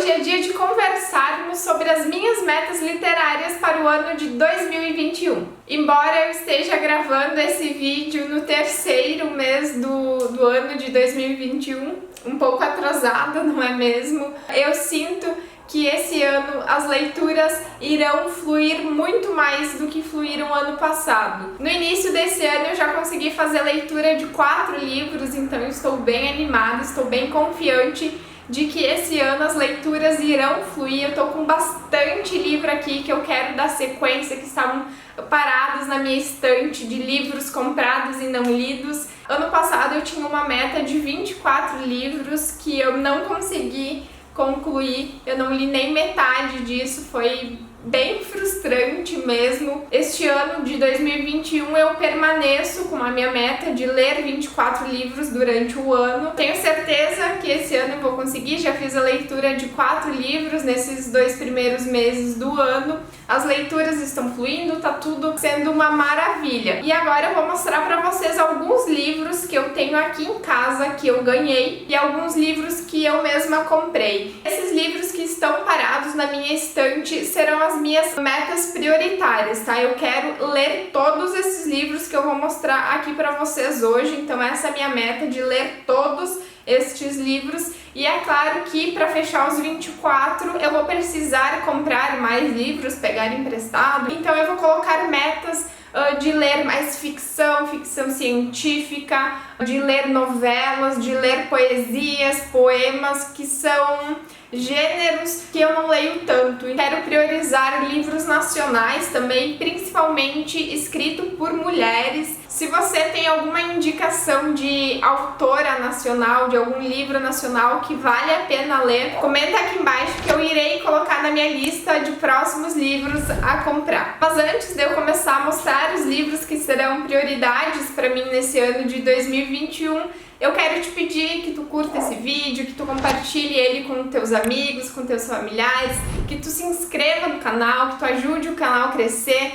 Hoje é dia de conversarmos sobre as minhas metas literárias para o ano de 2021. Embora eu esteja gravando esse vídeo no terceiro mês do ano de 2021, um pouco atrasada, não é mesmo? Eu sinto que esse ano as leituras irão fluir muito mais do que fluíram ano passado. No início desse ano eu já consegui fazer leitura de 4 livros, então eu estou bem animada, estou bem confiante de que esse ano as leituras irão fluir. Eu tô com bastante livro aqui que eu quero dar sequência, que estavam parados na minha estante de livros comprados e não lidos. Ano passado eu tinha uma meta de 24 livros que eu não consegui concluir, eu não li nem metade disso, foi bem frustrante mesmo. Este ano de 2021 eu permaneço com a minha meta de ler 24 livros durante o ano. Tenho certeza que esse ano eu vou conseguir, já fiz a leitura de 4 livros nesses 2 primeiros meses do ano. As leituras estão fluindo, tá tudo sendo uma maravilha. E agora eu vou mostrar pra vocês alguns livros que eu tenho aqui em casa, que eu ganhei, e alguns livros que eu mesma comprei. Esses livros que estão parados na minha estante serão as minhas metas prioritárias, tá? Eu quero ler todos esses livros que eu vou mostrar aqui pra vocês hoje, então essa é a minha meta, de ler todos estes livros. E é claro que para fechar os 24 eu vou precisar comprar mais livros, pegar emprestado, então eu vou colocar metas de ler mais ficção científica, de ler novelas, de ler poesias, poemas, que são gêneros que eu não leio tanto. Quero priorizar livros nacionais também, principalmente escrito por mulheres. Se você tem alguma indicação de autora nacional, de algum livro nacional que vale a pena ler, comenta aqui embaixo que eu irei colocar na minha lista de próximos livros a comprar. Mas antes de eu começar a mostrar os livros que serão prioridades para mim nesse ano de 2021, eu quero te pedir que tu curta esse vídeo, que tu compartilhe ele com teus amigos, com teus familiares, que tu se inscreva no canal, que tu ajude o canal a crescer.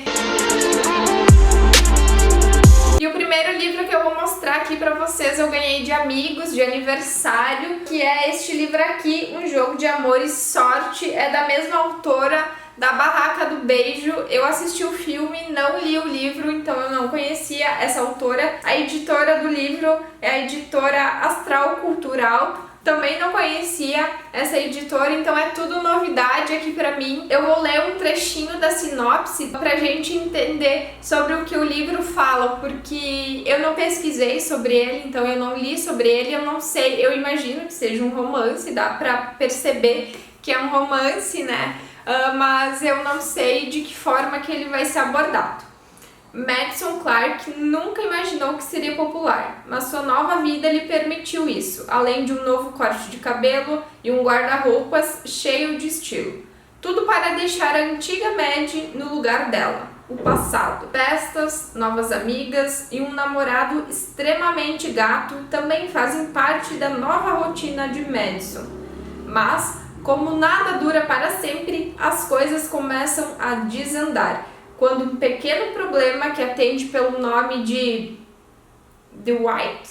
E o primeiro livro que eu vou mostrar aqui pra vocês eu ganhei de amigos, de aniversário, que é este livro aqui, Um Jogo de Amor e Sorte. É da mesma autora da Barraca do Beijo. Eu assisti o filme, não li o livro, então eu não conhecia essa autora. A editora do livro é a editora Astral Cultural. Também não conhecia essa editora, então é tudo novidade aqui pra mim. Eu vou ler um trechinho da sinopse pra gente entender sobre o que o livro fala, porque eu não pesquisei sobre ele, então eu não li sobre ele, eu não sei, eu imagino que seja um romance, dá pra perceber que é um romance, né? Mas eu não sei de que forma que ele vai ser abordado. Madison Clark nunca imaginou que seria popular, mas sua nova vida lhe permitiu isso, além de um novo corte de cabelo e um guarda-roupas cheio de estilo. Tudo para deixar a antiga Mad no lugar dela, o passado. Festas, novas amigas e um namorado extremamente gato também fazem parte da nova rotina de Madison. Mas, como nada dura para sempre, as coisas começam a desandar, quando um pequeno problema que atende pelo nome de Dwight,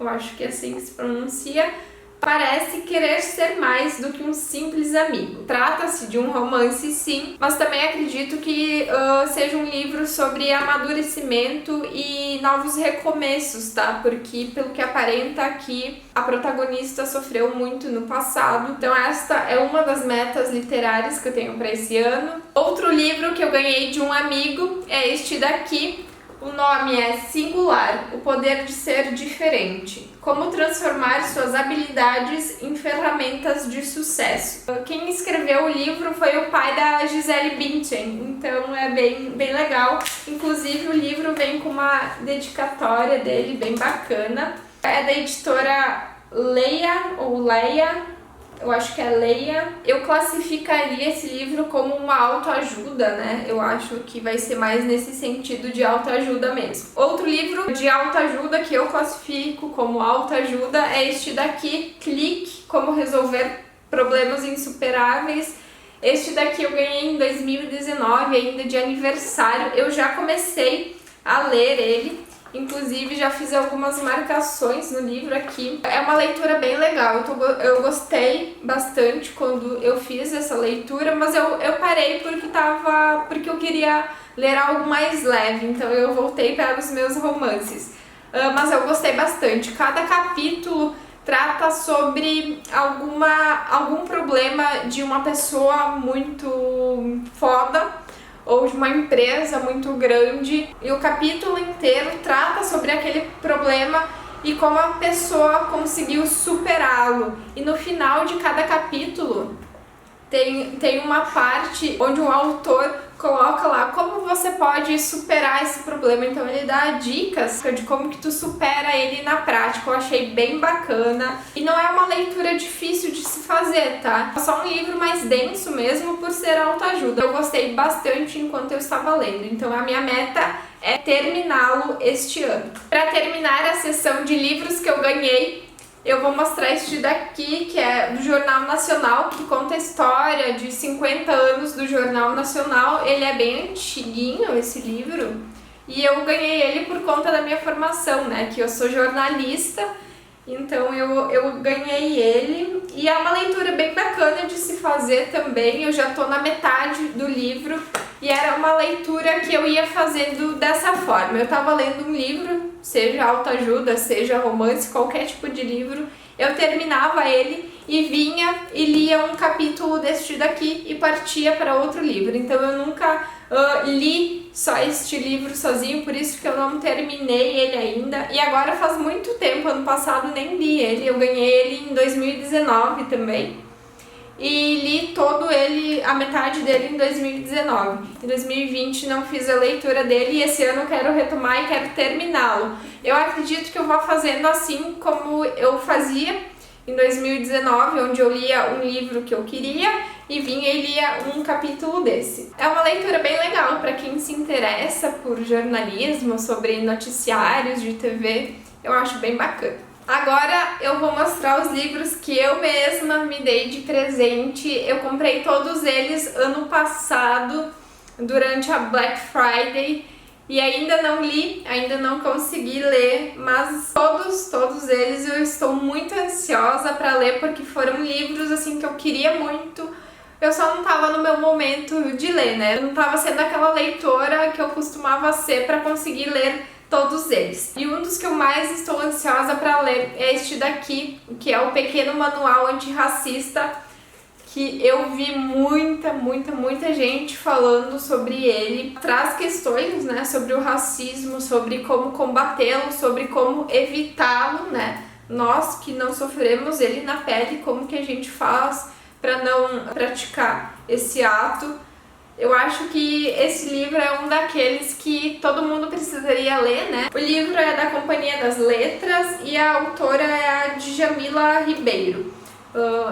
eu acho que é assim que se pronuncia, parece querer ser mais do que um simples amigo. Trata-se de um romance, sim, mas também acredito que seja um livro sobre amadurecimento e novos recomeços, tá? Porque, pelo que aparenta aqui, a protagonista sofreu muito no passado. Então esta é uma das metas literárias que eu tenho para esse ano. Outro livro que eu ganhei de um amigo é este daqui. O nome é Singular, o poder de ser diferente. Como transformar suas habilidades em ferramentas de sucesso. Quem escreveu o livro foi o pai da Gisele Bündchen, então é bem legal. Inclusive o livro vem com uma dedicatória dele bem bacana. É da editora Leia, ou Leia, eu acho que é Leia. Eu classificaria esse livro como uma autoajuda, né? Eu acho que vai ser mais nesse sentido de autoajuda mesmo. Outro livro de autoajuda que eu classifico como autoajuda é este daqui, Clique, Como Resolver Problemas Insuperáveis. Este daqui eu ganhei em 2019, ainda de aniversário. Eu já comecei a ler ele, inclusive já fiz algumas marcações no livro aqui. É uma leitura bem legal, eu gostei bastante quando eu fiz essa leitura, mas eu parei porque eu queria ler algo mais leve, então eu voltei para os meus romances. Mas eu gostei bastante. Cada capítulo trata sobre algum problema de uma pessoa muito foda ou de uma empresa muito grande, e o capítulo inteiro trata sobre aquele problema e como a pessoa conseguiu superá-lo. E no final de cada capítulo tem uma parte onde o autor coloca lá como você pode superar esse problema. Então ele dá dicas de como que tu supera ele na prática. Eu achei bem bacana. E não é uma leitura difícil de se fazer, tá? É só um livro mais denso mesmo por ser autoajuda. Eu gostei bastante enquanto eu estava lendo. Então a minha meta é terminá-lo este ano. Para terminar a sessão de livros que eu ganhei, eu vou mostrar este daqui, que é do Jornal Nacional, que conta a história de 50 anos do Jornal Nacional. Ele é bem antiguinho, esse livro, e eu ganhei ele por conta da minha formação, né, que eu sou jornalista, então eu ganhei ele, e é uma leitura bem bacana de se fazer também. Eu já tô na metade do livro, e era uma leitura que eu ia fazendo dessa forma. Eu tava lendo um livro, seja autoajuda, seja romance, qualquer tipo de livro, eu terminava ele e vinha e lia um capítulo deste daqui e partia para outro livro. Então eu nunca li só este livro sozinho, por isso que eu não terminei ele ainda. E agora faz muito tempo, ano passado nem li ele, eu ganhei ele em 2019 também. E li todo ele, a metade dele em 2019. Em 2020 não fiz a leitura dele e esse ano eu quero retomar e quero terminá-lo. Eu acredito que eu vou fazendo assim como eu fazia em 2019, onde eu lia um livro que eu queria e vinha e lia um capítulo desse. É uma leitura bem legal para quem se interessa por jornalismo, sobre noticiários de TV. Eu acho bem bacana. Agora eu vou mostrar os livros que eu mesma me dei de presente. Eu comprei todos eles ano passado, durante a Black Friday, e ainda não li, ainda não consegui ler, mas todos eles eu estou muito ansiosa para ler, porque foram livros assim que eu queria muito. Eu só não estava no meu momento de ler, né? Eu não estava sendo aquela leitora que eu costumava ser para conseguir ler todos eles. E um dos que eu mais estou ansiosa para ler é este daqui, que é o Pequeno Manual Antirracista, que eu vi muita gente falando sobre ele. Traz questões, né, sobre o racismo, sobre como combatê-lo, sobre como evitá-lo, né? Nós que não sofremos ele na pele, como que a gente faz para não praticar esse ato. Eu acho que esse livro é um daqueles que todo mundo precisaria ler, né? O livro é da Companhia das Letras e a autora é a Djamila Ribeiro.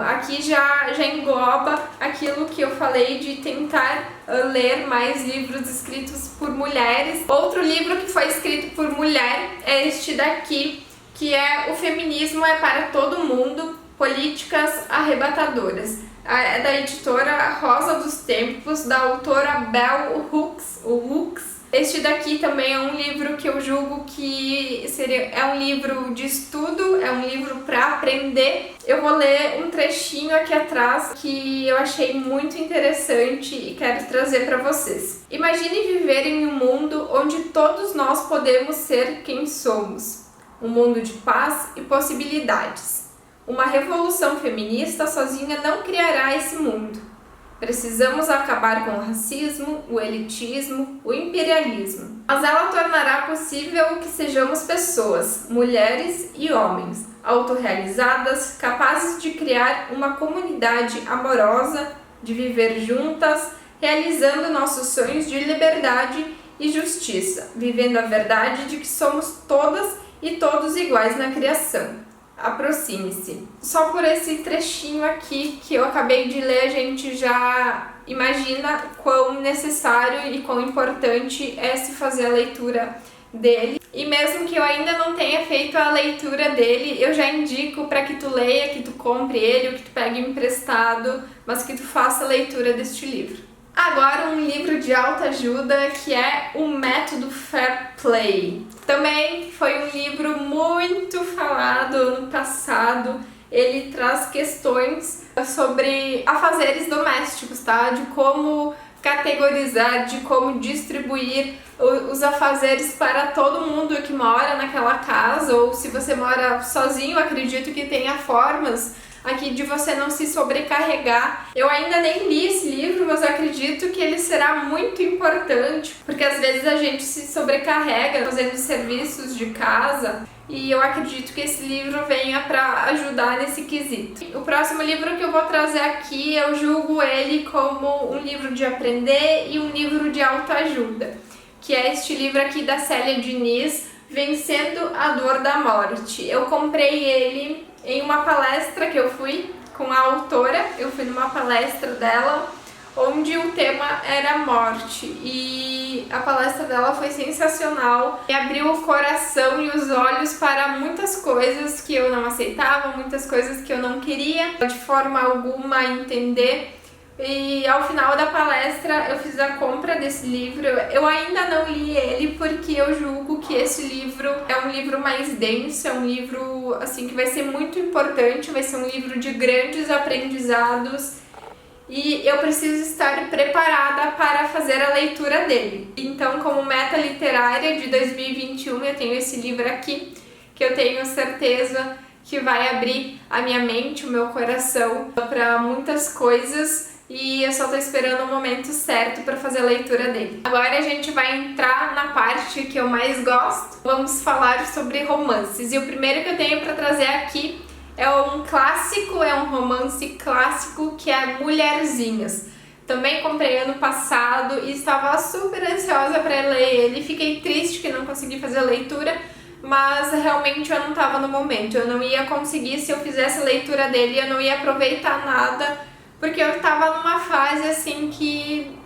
Aqui já engloba aquilo que eu falei de tentar ler mais livros escritos por mulheres. Outro livro que foi escrito por mulher é este daqui, que é O Feminismo é para Todo Mundo, Políticas Arrebatadoras. É da editora Rosa dos Tempos, da autora Bell Hooks. Este daqui também é um livro que eu julgo que é um livro de estudo, é um livro para aprender. Eu vou ler um trechinho aqui atrás que eu achei muito interessante e quero trazer para vocês. Imagine viver em um mundo onde todos nós podemos ser quem somos. Um mundo de paz e possibilidades. Uma revolução feminista sozinha não criará esse mundo. Precisamos acabar com o racismo, o elitismo, o imperialismo. Mas ela tornará possível que sejamos pessoas, mulheres e homens, autorrealizadas, capazes de criar uma comunidade amorosa, de viver juntas, realizando nossos sonhos de liberdade e justiça, vivendo a verdade de que somos todas e todos iguais na criação. Aproxime-se. Só por esse trechinho aqui que eu acabei de ler, a gente já imagina quão necessário e quão importante é se fazer a leitura dele. E mesmo que eu ainda não tenha feito a leitura dele, eu já indico para que tu leia, que tu compre ele, ou que tu pegue emprestado, mas que tu faça a leitura deste livro. Agora um livro de autoajuda que é O Método Fair Play. Também foi um livro muito falado ano passado. Ele traz questões sobre afazeres domésticos, tá? De como categorizar, de como distribuir os afazeres para todo mundo que mora naquela casa, ou se você mora sozinho, acredito que tenha formas aqui de você não se sobrecarregar. Eu ainda nem li esse livro, mas eu acredito que ele será muito importante, porque às vezes a gente se sobrecarrega fazendo serviços de casa, e eu acredito que esse livro venha para ajudar nesse quesito. O próximo livro que eu vou trazer aqui, eu julgo ele como um livro de aprender e um livro de autoajuda, que é este livro aqui da Célia Diniz, Vencendo a Dor da Morte. Eu comprei ele em uma palestra que eu fui com a autora. Eu fui numa palestra dela, onde o tema era morte, e a palestra dela foi sensacional e abriu o coração e os olhos para muitas coisas que eu não aceitava, muitas coisas que eu não queria de forma alguma entender. E ao final da palestra eu fiz a compra desse livro. Eu ainda não li ele porque eu julgo que esse livro é um livro mais denso, é um livro assim que vai ser muito importante, vai ser um livro de grandes aprendizados, e eu preciso estar preparada para fazer a leitura dele. Então, como meta literária de 2021, eu tenho esse livro aqui, que eu tenho certeza que vai abrir a minha mente, o meu coração para muitas coisas, e eu só tô esperando o momento certo para fazer a leitura dele. Agora a gente vai entrar na parte que eu mais gosto. Vamos falar sobre romances, e o primeiro que eu tenho para trazer aqui é um clássico, é um romance clássico, que é Mulherzinhas. Também comprei ano passado e estava super ansiosa para ler ele. Fiquei triste que não consegui fazer a leitura, mas realmente eu não estava no momento. Eu não ia conseguir, se eu fizesse a leitura dele, eu não ia aproveitar nada, porque eu estava numa fase assim que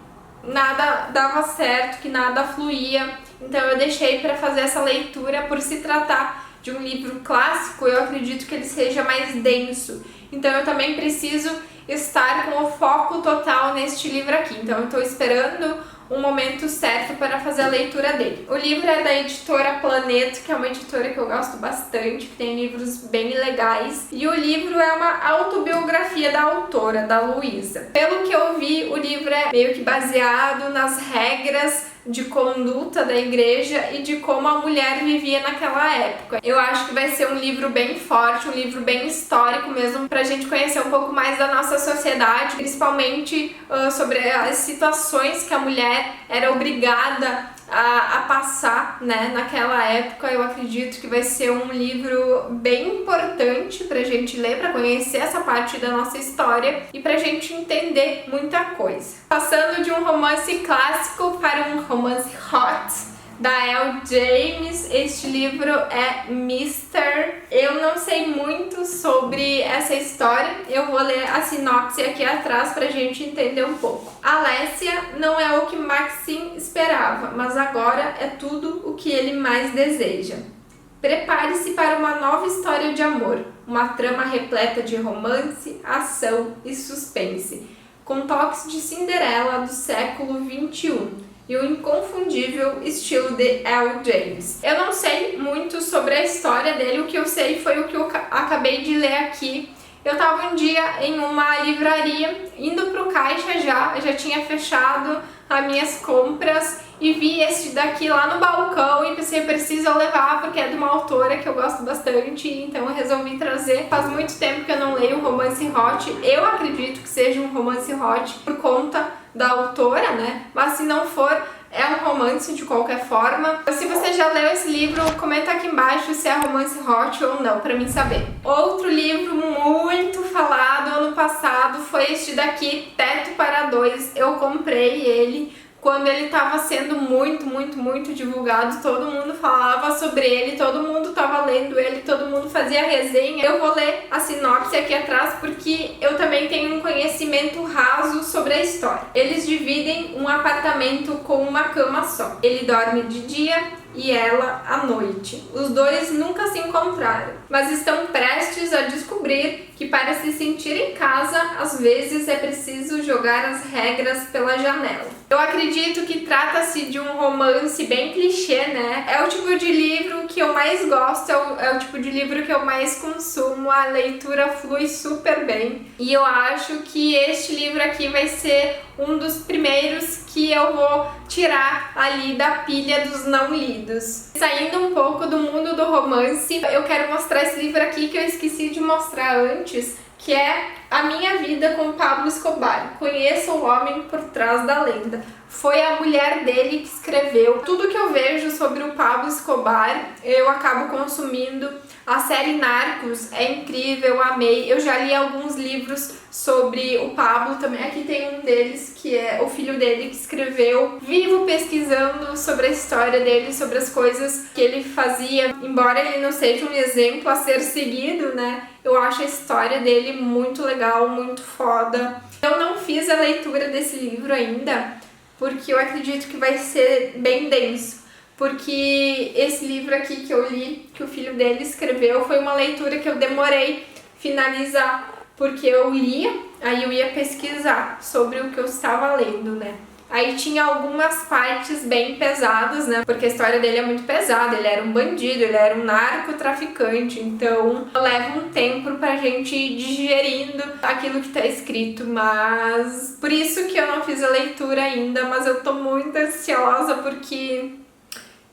nada dava certo, que nada fluía. Então eu deixei para fazer essa leitura. Por se tratar de um livro clássico, eu acredito que ele seja mais denso. Então eu também preciso estar com o foco total neste livro aqui. Então eu estou esperando um momento certo para fazer a leitura dele. O livro é da editora Planeta, que é uma editora que eu gosto bastante, que tem livros bem legais. E o livro é uma autobiografia da autora, da Luísa. Pelo que eu vi, o livro é meio que baseado nas regras de conduta da igreja e de como a mulher vivia naquela época. Eu acho que vai ser um livro bem forte, um livro bem histórico mesmo, pra gente conhecer um pouco mais da nossa sociedade, principalmente sobre as situações que a mulher era obrigada a passar, né, naquela época. Eu acredito que vai ser um livro bem importante pra gente ler, pra conhecer essa parte da nossa história e pra gente entender muita coisa. Passando de um romance clássico para um romance hot da Elle James. Este livro é Mister. Eu não sei muito sobre essa história, eu vou ler a sinopse aqui atrás pra gente entender um pouco. Alessia não é o que Maxine esperava, mas agora é tudo o que ele mais deseja. Prepare-se para uma nova história de amor, uma trama repleta de romance, ação e suspense, com toques de Cinderela do século XXI. E o inconfundível estilo de Elle James. Eu não sei muito sobre a história dele, o que eu sei foi o que eu acabei de ler aqui. Eu tava um dia em uma livraria, indo pro caixa eu já tinha fechado as minhas compras e vi esse daqui lá no balcão e pensei, preciso levar porque é de uma autora que eu gosto bastante, então eu resolvi trazer. Faz muito tempo que eu não leio um romance hot, eu acredito que seja um romance hot por conta da autora, né? Mas se não for, é um romance de qualquer forma. Se você já leu esse livro, comenta aqui embaixo se é romance hot ou não, pra mim saber. Outro livro muito falado ano passado foi este daqui, Teto para Dois. Eu comprei ele quando ele estava sendo muito divulgado, todo mundo falava sobre ele, todo mundo estava lendo ele, todo mundo fazia resenha. Eu vou ler a sinopse aqui atrás porque eu também tenho um conhecimento raso sobre a história. Eles dividem um apartamento com uma cama só. Ele dorme de dia e ela à noite. Os dois nunca se encontraram, mas estão prestes a descobrir que para se sentir em casa, às vezes é preciso jogar as regras pela janela. Eu acredito que trata-se de um romance bem clichê, né? É o tipo de livro que eu mais gosto, é o tipo de livro que eu mais consumo, a leitura flui super bem. E eu acho que este livro aqui vai ser um dos primeiros que eu vou tirar ali da pilha dos não lidos. Saindo um pouco do mundo do romance, eu quero mostrar esse livro aqui que eu esqueci de mostrar antes, que é A Minha Vida com Pablo Escobar. Conheça o homem por trás da lenda. Foi a mulher dele que escreveu. Tudo que eu vejo sobre o Pablo Escobar, eu acabo consumindo. A série Narcos é incrível, eu amei. Eu já li alguns livros sobre o Pablo também. Aqui tem um deles, que é o filho dele que escreveu. Vivo pesquisando sobre a história dele, sobre as coisas que ele fazia. Embora ele não seja um exemplo a ser seguido, né? Eu acho a história dele muito legal, muito foda. Eu não fiz a leitura desse livro ainda, porque eu acredito que vai ser bem denso. Porque esse livro aqui que eu li, que o filho dele escreveu, foi uma leitura que eu demorei finalizar, porque eu lia, aí eu ia pesquisar sobre o que eu estava lendo, né? Aí tinha algumas partes bem pesadas, né? Porque a história dele é muito pesada, ele era um bandido, ele era um narcotraficante, então leva um tempo pra gente ir digerindo aquilo que tá escrito, mas por isso que eu não fiz a leitura ainda, mas eu tô muito ansiosa porque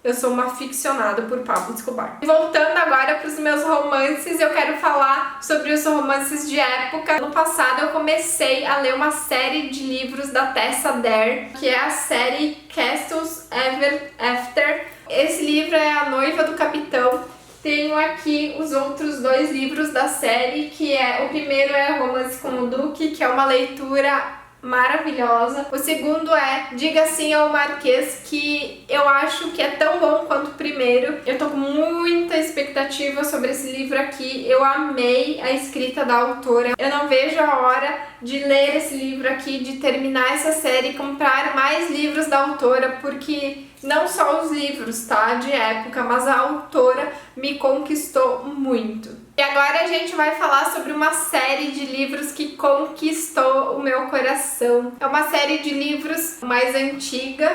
eu sou uma aficionada por Pablo Escobar. Voltando agora para os meus romances, eu quero falar sobre os romances de época. No passado eu comecei a ler uma série de livros da Tessa Dare, que é a série Castles Ever After. Esse livro é A Noiva do Capitão. Tenho aqui os outros dois livros da série, que o primeiro é Romance com o Duque, que é uma leitura maravilhosa. O segundo é Diga Sim ao Marquês, que eu acho que é tão bom quanto o primeiro. Eu tô com muita expectativa sobre esse livro aqui. Eu amei a escrita da autora. Eu não vejo a hora de ler esse livro aqui, de terminar essa série e comprar mais livros da autora, porque não só os livros, tá, de época, mas a autora me conquistou muito. E agora a gente vai falar sobre uma série de livros que conquistou o meu coração. É uma série de livros mais antiga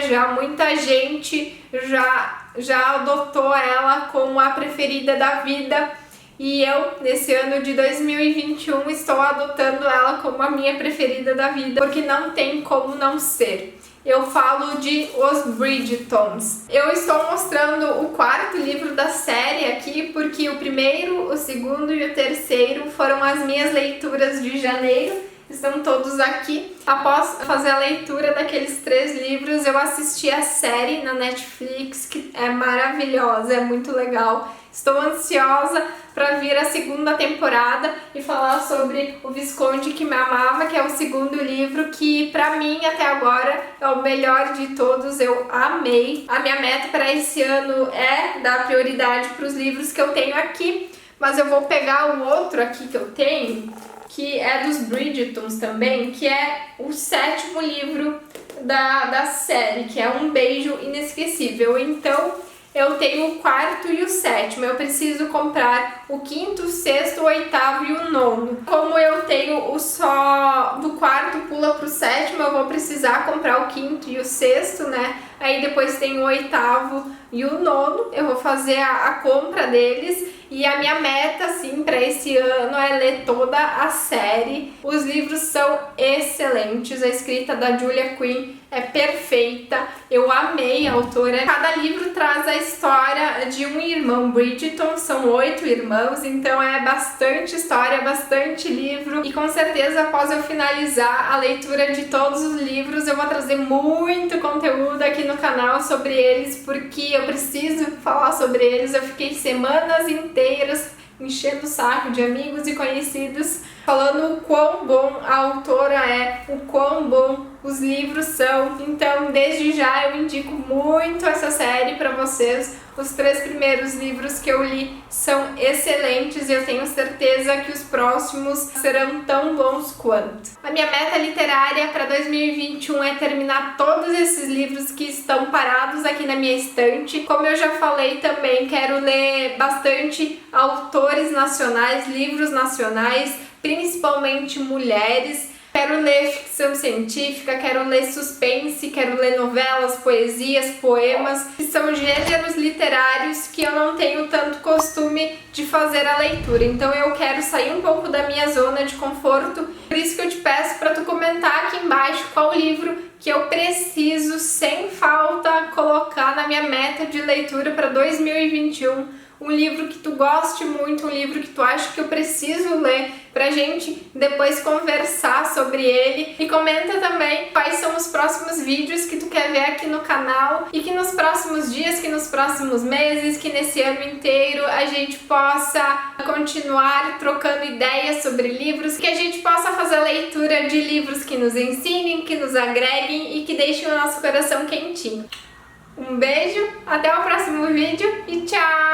já. Muita gente já adotou ela como a preferida da vida. E eu, nesse ano de 2021, estou adotando ela como a minha preferida da vida, porque não tem como não ser. Eu falo de Os Bridgertons. Eu estou mostrando o quarto livro da série aqui, porque o primeiro, o segundo e o terceiro foram as minhas leituras de janeiro. Estão todos aqui. Após fazer a leitura daqueles 3 livros, eu assisti a série na Netflix, que é maravilhosa, é muito legal. Estou ansiosa para vir a segunda temporada e falar sobre o Visconde que Me Amava, que é o segundo livro, que para mim até agora é o melhor de todos, eu amei. A minha meta para esse ano é dar prioridade para os livros que eu tenho aqui, mas eu vou pegar o outro aqui que eu tenho, que é dos Bridgertons também, que é o 7º livro da série, que é Um Beijo Inesquecível. Então eu tenho o 4º e o 7º, eu preciso comprar o 5º, o 6º, o 8º e o 9º. Como eu tenho o só do 4º pula pro 7º, eu vou precisar comprar o 5º e o 6º, né? Aí depois tem o 8º e o 9º, eu vou fazer a compra deles. E a minha meta, assim, para esse ano é ler toda a série. Os livros são excelentes, a escrita da Julia Quinn é perfeita, eu amei a autora. Cada livro traz a história de um irmão Bridgerton, são 8 irmãos, então é bastante história, bastante livro. E com certeza, após eu finalizar a leitura de todos os livros, eu vou trazer muito conteúdo aqui no canal sobre eles, porque eu preciso falar sobre eles. Eu fiquei semanas inteiras enchendo o saco de amigos e conhecidos, falando o quão bom a autora é, o quão bom os livros são. Então, desde já eu indico muito essa série para vocês. Os 3 primeiros livros que eu li são excelentes e eu tenho certeza que os próximos serão tão bons quanto. A minha meta literária para 2021 é terminar todos esses livros que estão parados aqui na minha estante. Como eu já falei também, quero ler bastante autores nacionais, livros nacionais, principalmente mulheres. Quero ler ficção científica, quero ler suspense, quero ler novelas, poesias, poemas, que são gêneros literários que eu não tenho tanto costume de fazer a leitura. Então eu quero sair um pouco da minha zona de conforto, por isso que eu te peço para tu comentar aqui embaixo qual livro que eu preciso, sem falta, colocar na minha meta de leitura para 2021. Um livro que tu goste muito, um livro que tu acha que eu preciso ler pra gente depois conversar sobre ele. E comenta também quais são os próximos vídeos que tu quer ver aqui no canal e que nos próximos dias, que nos próximos meses, que nesse ano inteiro a gente possa continuar trocando ideias sobre livros, que a gente possa fazer a leitura de livros que nos ensinem, que nos agreguem e que deixem o nosso coração quentinho. Um beijo, até o próximo vídeo e tchau!